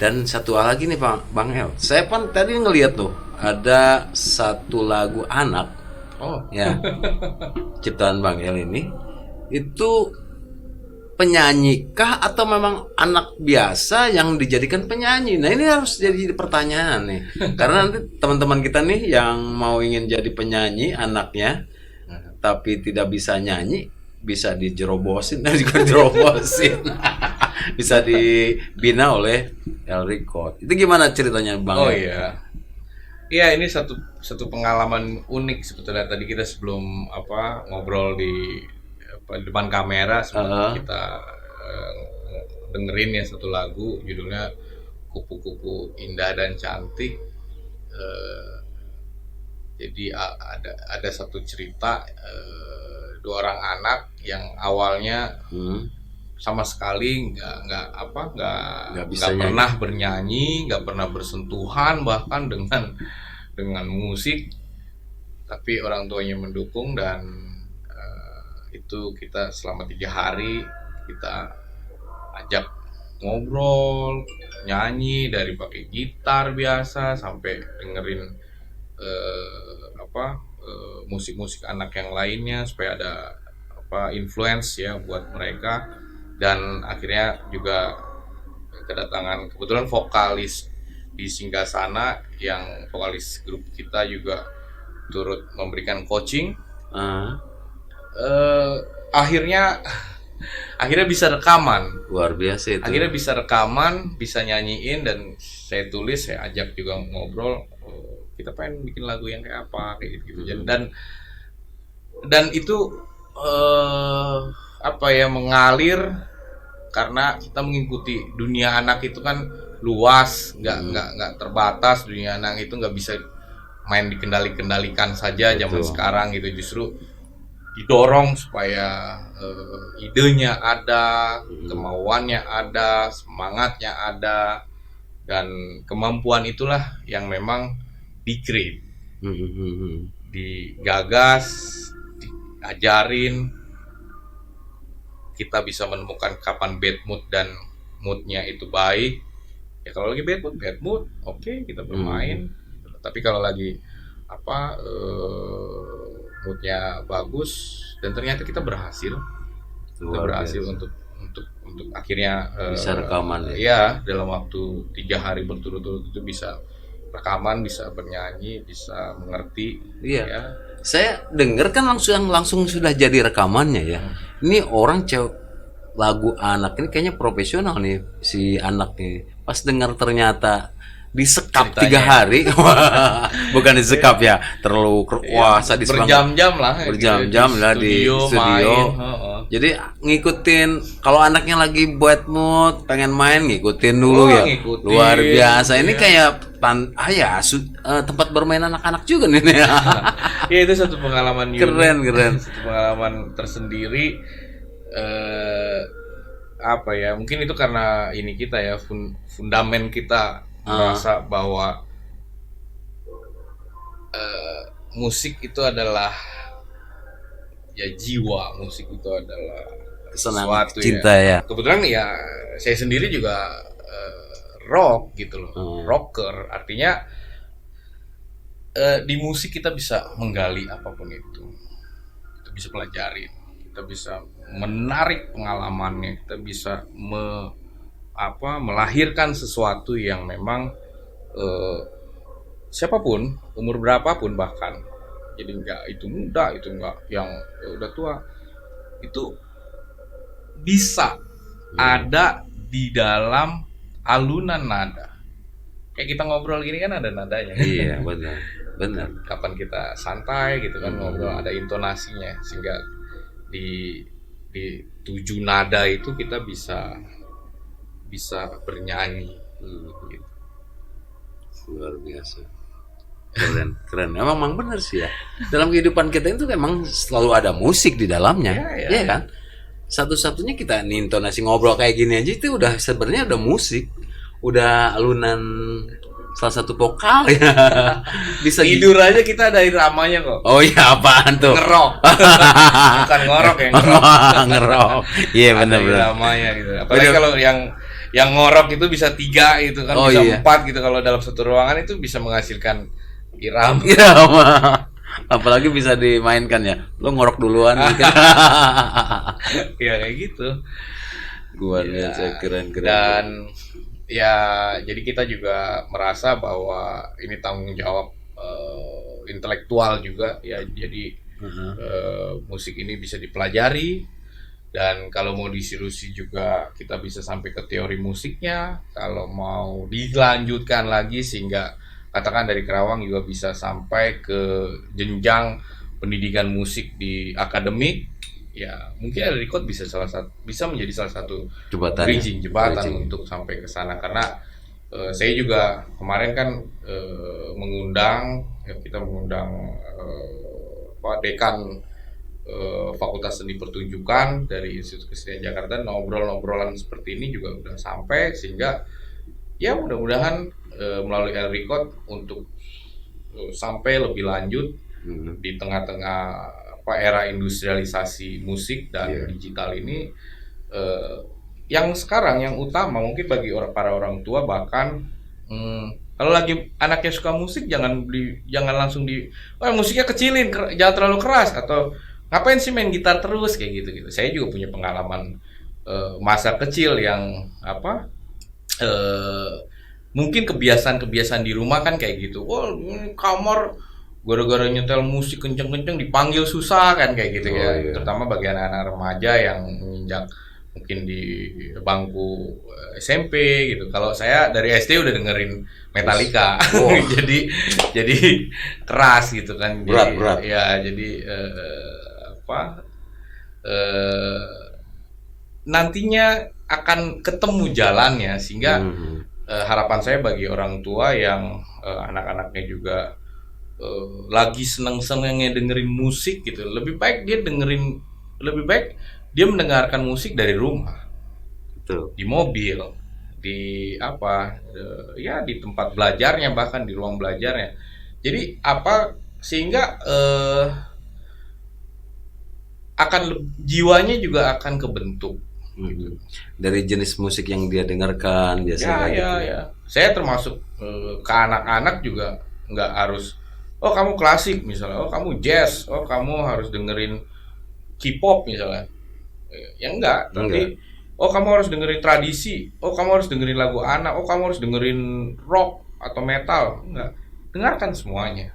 Dan satu hal lagi nih Bang El, saya kan tadi ngeliat tuh ada satu lagu anak, ya, ciptaan Bang El ini, itu penyanyi kah atau memang anak biasa yang dijadikan penyanyi? Nah ini harus jadi pertanyaan nih, karena nanti teman-teman kita nih yang mau ingin jadi penyanyi anaknya, tapi tidak bisa nyanyi, bisa dijerobosin, bisa dibina oleh El Record. Itu gimana ceritanya Bang? Oh iya, iya ini satu pengalaman unik sebetulnya. Tadi kita sebelum ngobrol di depan kamera sebelum kita dengerin ya satu lagu judulnya Kupu-Kupu Indah dan Cantik. Jadi ada satu cerita dua orang anak yang awalnya sama sekali nggak pernah bernyanyi, nggak pernah bersentuhan bahkan dengan musik, tapi orang tuanya mendukung dan itu kita selama 3 hari kita ajak ngobrol, nyanyi dari pakai gitar biasa sampai dengerin musik-musik anak yang lainnya supaya ada influence ya buat mereka. Dan akhirnya juga kedatangan kebetulan vokalis di Singgasana yang vokalis grup kita juga turut memberikan coaching. Akhirnya bisa rekaman. Luar biasa itu. Akhirnya bisa rekaman, bisa nyanyiin, dan saya tulis, saya ajak juga ngobrol. Kita pengen bikin lagu yang kayak apa kayak gitu. Dan itu mengalir karena kita mengikuti dunia anak itu kan luas, nggak terbatas. Dunia anak itu nggak bisa main dikendalikan saja. Betul. Zaman sekarang gitu justru didorong supaya idenya ada, kemauannya ada, semangatnya ada, dan kemampuan itulah yang memang di-create, digagas, diajarin. Kita bisa menemukan kapan bad mood dan moodnya itu baik. Ya kalau lagi bad mood, oke, kita bermain. Tapi kalau lagi moodnya bagus dan ternyata kita berhasil, untuk akhirnya bisa rekaman ya dalam waktu 3 hari berturut-turut itu bisa rekaman, bisa bernyanyi, bisa mengerti. Iya. Ya. Saya dengar kan langsung sudah jadi rekamannya ya. Ini orang lagu anak ini kayaknya profesional nih si anak nih. Pas dengar ternyata disekap ceritanya 3 hari, bukan disekap ya, terlalu sadis berjam-jam lah di studio. Jadi ngikutin, kalau anaknya lagi buat mood pengen main ngikutin dulu ya. Ngikutin, luar biasa. Ini kayak tempat bermain anak-anak juga nih. Ya itu satu pengalaman keren. Satu pengalaman tersendiri. Mungkin itu karena ini kita ya fundamen kita merasa bahwa musik itu adalah ya jiwa, musik itu adalah sesuatu cinta ya. Kebetulan ya saya sendiri juga rock gitu loh, rocker. Artinya di musik kita bisa menggali apapun itu, kita bisa pelajari, kita bisa menarik pengalamannya, kita bisa melahirkan sesuatu yang memang siapapun, umur berapapun bahkan, jadi nggak itu muda, itu nggak yang udah tua, itu bisa ada di dalam alunan nada. Kayak kita ngobrol gini kan ada nadanya. Iya, benar. Kapan kita santai gitu kan ngobrol, ada intonasinya, sehingga di 7 nada itu kita bisa bernyanyi gitu. Luar biasa. Keren. Emang benar sih ya. Dalam kehidupan kita itu emang selalu ada musik di dalamnya. Iya kan? Satu-satunya kita nih intonasi ngobrol kayak gini aja itu udah sebenarnya udah musik. udah alunan salah satu vokal ya bisa Tidur aja kita ada iramanya kok. Oh iya, apaan tuh? Ngerok. Bukan ngorok ya, ngerok. Ngerok. Iya, Ada benar-benar. iramanya gitu. Apalagi kalau yang ngorok itu bisa 3 gitu kan, Oh, bisa iya. 4 gitu kalau dalam satu ruangan itu bisa menghasilkan irama. Iya, apalagi bisa dimainkan ya. Lo ngorok duluan gitu. Ya kayak gitu. Gua Ya, lihat saya keren-keren. dan ya jadi kita juga merasa bahwa ini tanggung jawab intelektual juga ya, jadi Heeh. musik ini bisa dipelajari, dan kalau mau diseriusi juga kita bisa sampai ke teori musiknya, kalau mau dilanjutkan lagi sehingga katakan dari Kerawang juga bisa sampai ke jenjang pendidikan musik di akademik. Ya mungkin ada record bisa menjadi salah satu Jembatan. jembatan untuk sampai ke sana, karena saya juga kemarin kan mengundang kita mengundang Pak Dekan Fakultas Seni Pertunjukan dari Institut Kesenian Jakarta. Ngobrol-ngobrolan seperti ini juga udah sampai, sehingga ya mudah-mudahan melalui El Record untuk sampai lebih lanjut di tengah-tengah era industrialisasi musik dan digital ini, yang sekarang yang utama mungkin bagi para orang tua, bahkan kalau lagi anaknya suka musik jangan langsung musiknya kecilin, jangan terlalu keras, atau ngapain sih main gitar terus kayak gitu. Saya juga punya pengalaman masa kecil yang mungkin kebiasaan di rumah kan kayak gitu. Kamar gara-gara nyetel musik kenceng-kenceng dipanggil susah kan kayak gitu ya. Iya. Terutama bagi anak-anak remaja yang menginjak mungkin di bangku SMP gitu. Kalau saya dari SD udah dengerin Metallica. jadi keras gitu kan. Berat. Ya, jadi nantinya akan ketemu jalannya, sehingga harapan saya bagi orang tua yang anak-anaknya juga lagi seneng-senengnya dengerin musik gitu, lebih baik dia mendengarkan musik dari rumah. Betul. Di mobil, di di tempat belajarnya, bahkan di ruang belajarnya. Jadi sehingga jiwanya juga akan kebentuk. Dari jenis musik yang dia dengarkan biasanya Ya. Saya termasuk ke anak-anak juga nggak harus kamu klasik misalnya, kamu jazz, kamu harus dengerin K-pop misalnya. Ya enggak, tapi kamu harus dengerin tradisi, kamu harus dengerin lagu anak, kamu harus dengerin rock atau metal. Enggak. Dengarkan semuanya.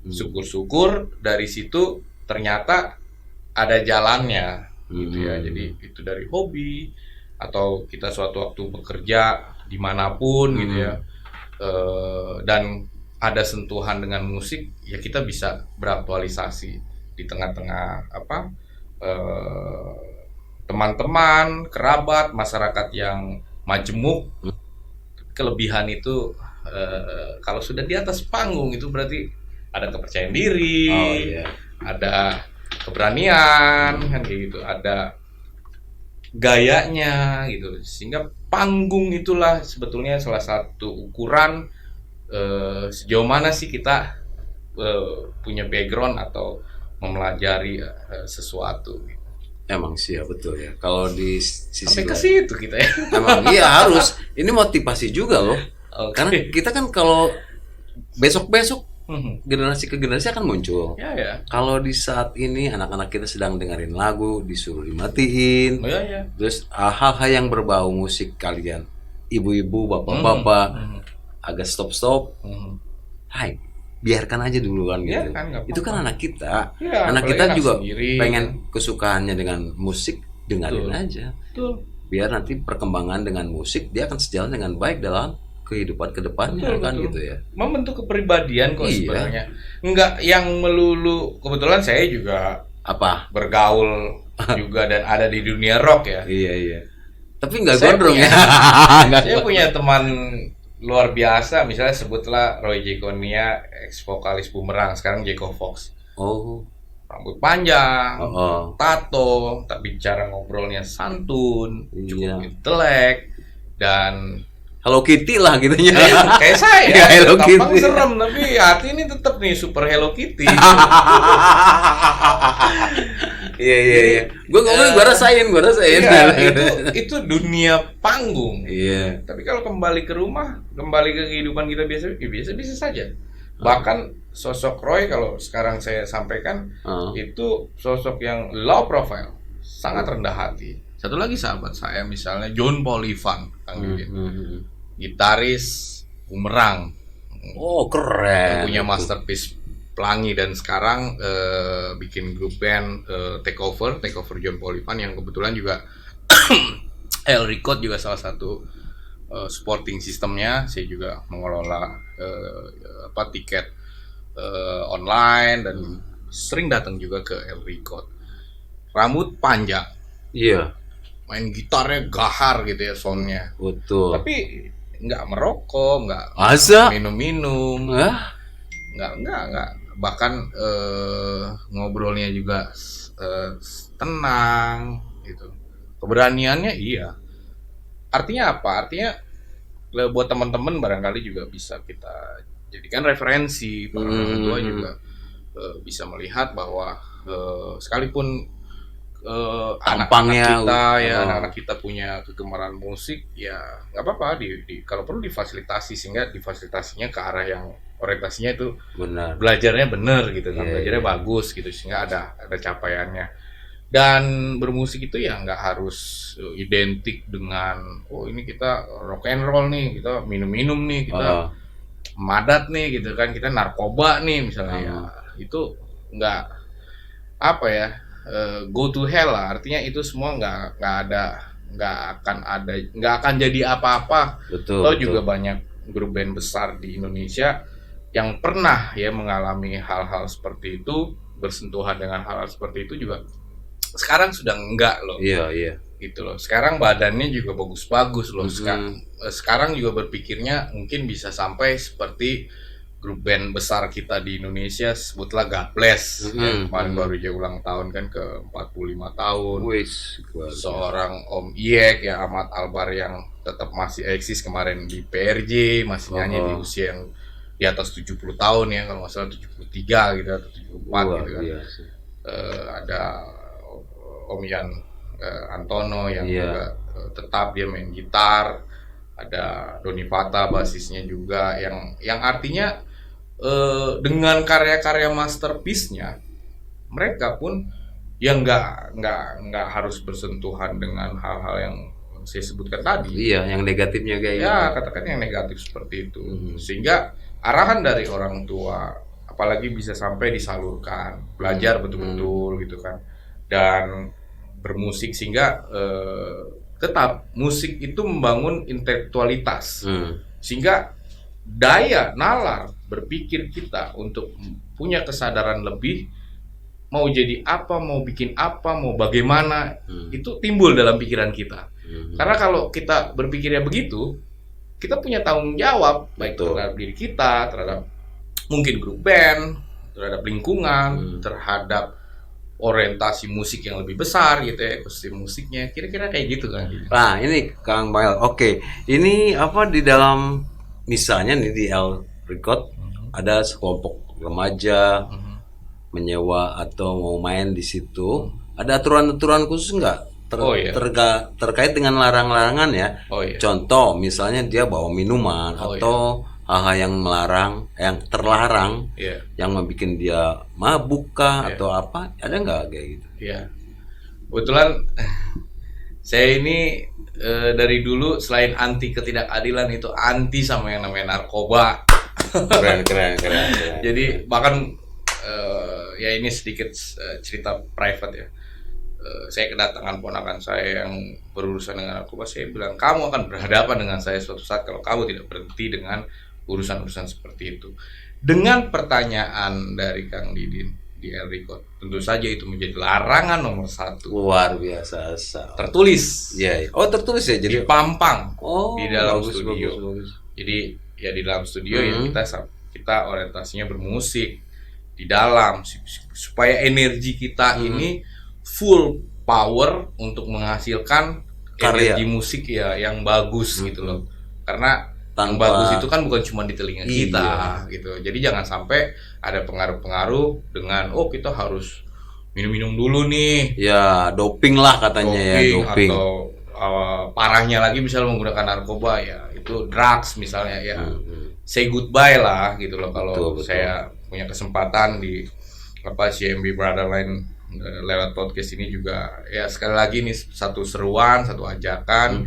Syukur-syukur dari situ ternyata ada jalannya gitu ya. Jadi itu dari hobi atau kita suatu waktu bekerja dimanapun gitu ya, dan ada sentuhan dengan musik, ya kita bisa beraktualisasi di tengah-tengah teman-teman, kerabat, masyarakat yang majemuk. Kelebihan itu kalau sudah di atas panggung itu berarti ada kepercayaan diri, ada keberanian kan kayak gitu, ada gayanya gitu, sehingga panggung itulah sebetulnya salah satu ukuran sejauh mana sih kita punya background atau mempelajari sesuatu. Emang sih ya, betul ya. Kalau di sisi Sampai ke situ kita ya. emang iya harus. Ini motivasi juga loh. Karena kita kan kalau besok-besok generasi ke generasi akan muncul. Ya. Kalau di saat ini anak-anak kita sedang dengerin lagu disuruh dimatiin. Ya. Terus hal-hal yang berbau musik kalian, ibu-ibu, bapak-bapak, agak stop. Hai, biarkan aja dulu kan gitu. Itu kan anak kita. Ya, anak kita juga sendiri, pengen kesukaannya dengan musik, dengerin aja. Betul. Biar nanti perkembangan dengan musik dia akan sejalan dengan baik dalam kehidupan kedepannya kan gitu ya. Membentuk kepribadian kok sebenarnya. Enggak yang melulu, kebetulan saya juga bergaul juga dan ada di dunia rock ya. Iya. Tapi nggak gondrong ya. Saya punya teman luar biasa, misalnya sebutlah Roy Jekonia, ex vokalis Bumerang, sekarang Jeko Fox. Rambut panjang, tato, tapi cara ngobrolnya santun, cukup intelek, dan Hello Kitty lah gitunya. Kayak saya, Ya, Hello tampang Kitty. serem tapi hati ini tetap nih super Hello Kitty. Iya. Gue ngomong gue rasain. Iya, itu dunia panggung. Iya. Tapi kalau kembali ke rumah, kembali ke kehidupan kita biasa, ya biasa-biasa saja. Bahkan sosok Roy kalau sekarang saya sampaikan itu sosok yang low profile, sangat rendah hati. Satu lagi sahabat saya misalnya John Paul Ivan, Kang Didin. Gitaris Bumerang. Oh, keren. Punya Masterpiece Pelangi dan sekarang bikin grup band Takeover John Paul Ivan yang kebetulan juga El Record juga salah satu supporting sistemnya. Saya juga mengelola tiket online dan sering datang juga ke El Record. Rambut panjang. Iya. Main gitarnya gahar gitu ya soundnya. Betul. Tapi nggak merokok, nggak Asa? minum-minum, Hah? nggak. Bahkan ngobrolnya juga tenang gitu. Keberaniannya iya. Artinya apa? Artinya buat teman-teman barangkali juga bisa kita jadikan referensi. Para orang tua juga bisa melihat bahwa sekalipun Tampangnya, anak-anak kita punya kegemaran musik, ya nggak apa-apa kalau perlu difasilitasi, sehingga difasilitasinya ke arah yang orientasinya itu benar. belajarnya benar gitu kan, Iya, belajarnya bagus gitu, sehingga ada capaiannya. Dan bermusik itu ya nggak harus identik dengan ini kita rock and roll nih, kita minum-minum nih, kita madat nih gitu kan, kita narkoba nih misalnya. Ya, itu nggak apa ya, go to hell lah, artinya itu semua nggak akan jadi apa-apa. Betul. Atau juga banyak grup band besar di Indonesia yang pernah ya mengalami hal-hal seperti itu, bersentuhan dengan hal-hal seperti itu juga sekarang sudah enggak loh. Iya. Gitu loh. Sekarang badannya juga bagus-bagus loh. Sekarang juga berpikirnya mungkin bisa sampai seperti grup band besar kita di Indonesia, sebutlah God Bless. Kemarin baru aja ulang tahun kan ke 45 tahun. Seorang Om Iyek ya, Ahmad Albar yang tetap masih eksis, kemarin di PRJ masih nyanyi di usia yang di atas 70 tahun ya, kalau nggak salah 73 gitu atau 74 gitu kan. Ada Om Yan Antono yang juga tetap dia main gitar. Ada Doni Fata basisnya juga yang artinya dengan karya-karya masterpiece-nya mereka pun yang nggak harus bersentuhan dengan hal-hal yang saya sebutkan tadi. Iya, yang negatifnya kayak ya katakan yang negatif seperti itu. Sehingga arahan dari orang tua apalagi bisa sampai disalurkan, belajar betul-betul gitu kan, dan bermusik sehingga tetap musik itu membangun intelektualitas, sehingga daya nalar berpikir kita untuk punya kesadaran lebih, mau jadi apa, mau bikin apa, mau bagaimana, itu timbul dalam pikiran kita. Karena kalau kita berpikirnya begitu, kita punya tanggung jawab baik terhadap diri kita, terhadap mungkin grup band, terhadap lingkungan, terhadap orientasi musik yang lebih besar gitu ya, ekosistem musiknya, kira-kira kayak gitu kan. Nah ini Kang Bael, oke. Ini apa di dalam, misalnya nih di El Record ada sekelompok remaja menyewa atau mau main di situ, ada aturan-aturan khusus nggak terkait dengan larang-larangan ya? Contoh misalnya dia bawa minuman atau hal-hal yang melarang, yang terlarang, yang membuat dia mabuk kah atau apa, ada nggak kayak gitu? Iya, kebetulan saya ini dari dulu selain anti ketidakadilan itu anti sama yang namanya narkoba. Keren. Jadi bahkan ya ini sedikit cerita private ya. Saya kedatangan ponakan saya yang berurusan dengan narkoba, saya bilang kamu akan berhadapan dengan saya suatu saat kalau kamu tidak berhenti dengan urusan-urusan seperti itu. Dengan pertanyaan dari Kang Didin di El Record, tentu saja itu menjadi larangan nomor 1. Luar biasa. Tertulis. Iya. Oh tertulis ya, jadi dipampang di dalam bagus. Jadi ya di dalam studio ya kita orientasinya bermusik di dalam supaya energi kita ini full power untuk menghasilkan energi musik ya yang bagus gitu loh. Karena yang Tanpa- bagus itu kan bukan cuma di telinga kita Iya. gitu. Jadi jangan sampai ada pengaruh-pengaruh dengan kita harus minum-minum dulu nih, Ya, doping lah katanya ya, doping. atau parahnya lagi misalnya menggunakan narkoba ya itu drugs misalnya ya. Say goodbye lah gitu loh kalau Betul. saya punya kesempatan di CMB Brotherland lewat podcast ini juga ya sekali lagi nih satu seruan, satu ajakan.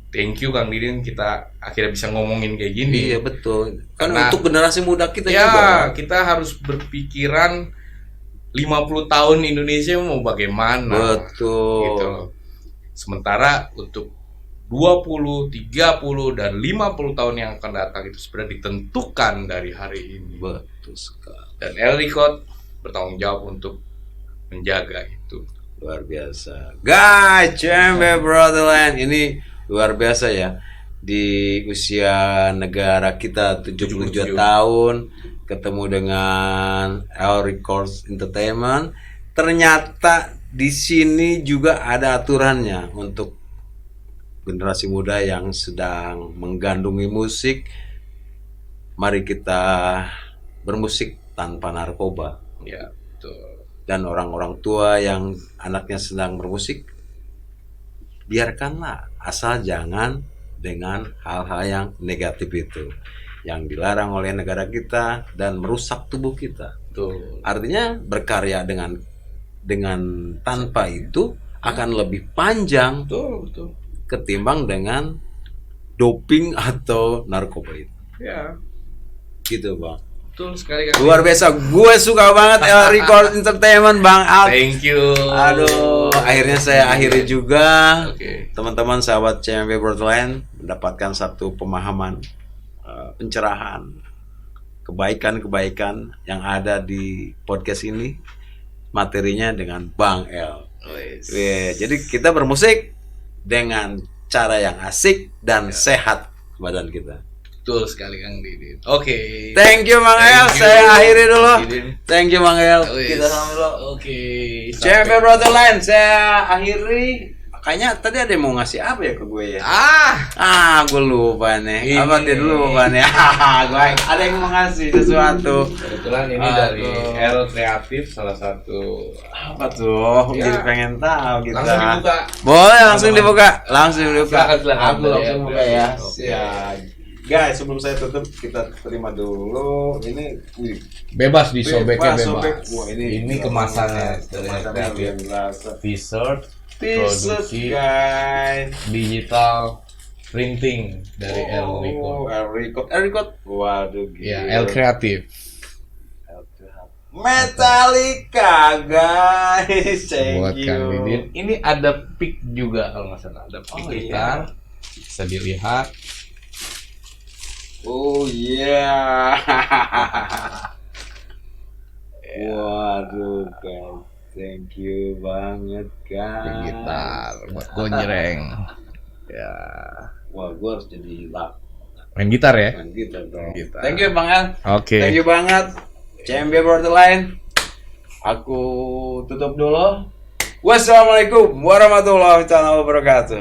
Thank you Kang Didin, kita akhirnya bisa ngomongin kayak gini. Iya betul. Kan Karena- untuk generasi muda kita Ya, juga. kita harus berpikiran 50 tahun Indonesia mau bagaimana. Betul. Gitu loh. Sementara untuk 20, 30 dan 50 tahun yang akan datang itu sudah ditentukan dari hari ini. Betul sekali. Dan El Record bertanggung jawab untuk menjaga itu. Luar biasa. Guys, CMB Brotherland ini luar biasa ya. Di usia negara kita 77 tahun ketemu dengan El Records Entertainment. Ternyata di sini juga ada aturannya untuk generasi muda yang sedang menggandungi musik. Mari kita bermusik tanpa narkoba. Ya, betul. Dan orang-orang tua yang anaknya sedang bermusik, biarkanlah, asal jangan dengan hal-hal yang negatif itu yang dilarang oleh negara kita dan merusak tubuh kita. Betul. Artinya berkarya dengan tanpa itu akan lebih panjang Betul. ketimbang dengan doping atau narkoba itu. Ya, Gitu, Bang. betul sekali Kang. Luar biasa. Gue suka banget El Record Entertainment, Bang Al. Thank you. Aduh, akhirnya saya akhiri juga. Oke. Teman-teman sahabat CMB Brotherland mendapatkan satu pemahaman, pencerahan, kebaikan-kebaikan yang ada di podcast ini. Materinya dengan Bang El. Jadi kita bermusik dengan cara yang asik dan sehat badan kita. Betul sekali Kang Didin. Oke. Thank you Bang Thank El, you, saya akhiri dulu. Kang Didin. Thank you Bang El. Wis. Kita sama dulu. Oke. CMB Brotherland, saya akhiri. Kayaknya tadi ada yang mau ngasih apa ya ke gue ya? Gue lupa nih. Ini. Apa dia lupa nih? Gue ada yang mau ngasih sesuatu. Kebetulan ini Aduh. dari El Kreatif, salah satu. Apa tuh? Ya. Jadi pengen tahu kita. Langsung dibuka. Boleh langsung dibuka. Langsung dibuka. Silakan. Aku langsung buka ya. Oke. Ya. Guys, sebelum saya tutup kita terima dulu. Ini Bebas disobeknya bebas. sobek. Wah, Ini kemasannya dari El Kemasannya Kreatif. luar biasa. T-shirt, T-shirt, produksi guys. digital printing dari El Record. El Record. Waduh, Ya, gila. El Kreatif. Metallica, guys. Thank Buat you. Kang Didin. Ini ada pick juga kalau nggak salah. Ada pick Oh, gitar. Bisa dilihat. Oh iya. Waduh, guys. Thank you banget, guys. Pick gitar buat gonjreng. Ya. Wah, gue harus jadi Main gitar ya? main gitar dong. Gitar. Thank you, Bang El. Oke. Thank you banget. CMB Borderline. Aku tutup dulu. Wassalamualaikum warahmatullahi wabarakatuh.